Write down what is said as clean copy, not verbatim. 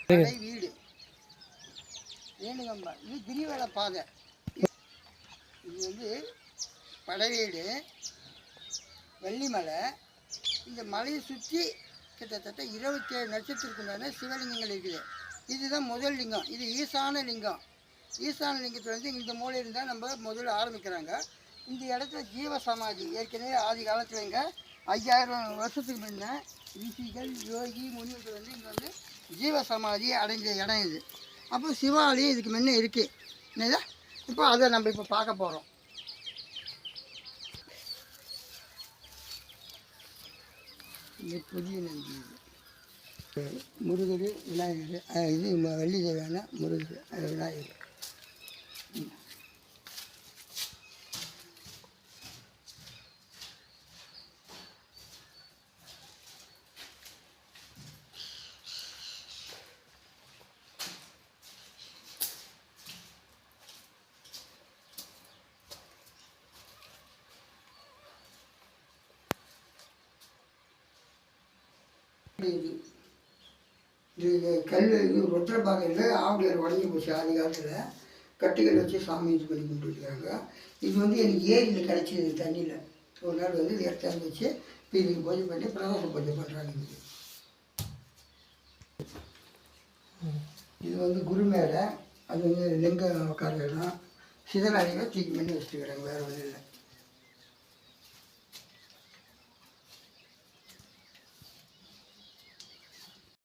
வீடு வேணுங்கம்பா. இது கிரிவல பாதை. இது வந்து படைவீடு, வள்ளிமலை. இந்த மலையை சுற்றி கிட்டத்தட்ட 27 நட்சத்திரத்துக்குண்டான சிவலிங்கங்கள் இருக்குது. இதுதான் முதல் லிங்கம். இது ஈசான லிங்கம். ஈசான லிங்கத்தில் வந்து இந்த மூலையில் தான் நம்ம முதல்ல ஆரம்பிக்கிறாங்க. இந்த இடத்துல ஜீவ சமாதி ஏற்கனவே ஆதி காலத்தில் இங்கே 5000 வருஷத்துக்கு முன்ன ரிஷிகள் யோகி முனிவர்கள் வந்து இங்கே வந்து ஜீவ சமாதி அடைஞ்ச இடம் இது. அப்போ சிவாலயம் இதுக்கு முன்னே இருக்குது. என்னதா இப்போ அதை நம்ம இப்போ பார்க்க போகிறோம். இது புதிய நந்தி. இது முருகர், விநாயகர், இது வள்ளி தேவையான முருகர், விநாயகர். இது கல் இது ருத்ரபாகையில் ஆவுடையார் உடஞ்சி போச்சு. ஆதி காலத்தில் கட்டுகள் வச்சு சாமி இது பண்ணி கும்பிட்டுருக்காங்க. இது வந்து எனக்கு ஏரியில் கிடச்சிது தண்ணியில். ஒரு நாள் வந்து இது எடுத்தாந்து வச்சு இப்போ இதுக்கு பூஜை பண்ணி பிரதோஷ பூஜை பண்ணுறாங்க. இது வந்து குரு மேடை. அது வந்து லிங்க உட்கார இடம். சிதனாளிகளை தூக்கி பண்ணி வச்சுருக்கிறாங்க. வேறு ஒன்றும் இல்லை.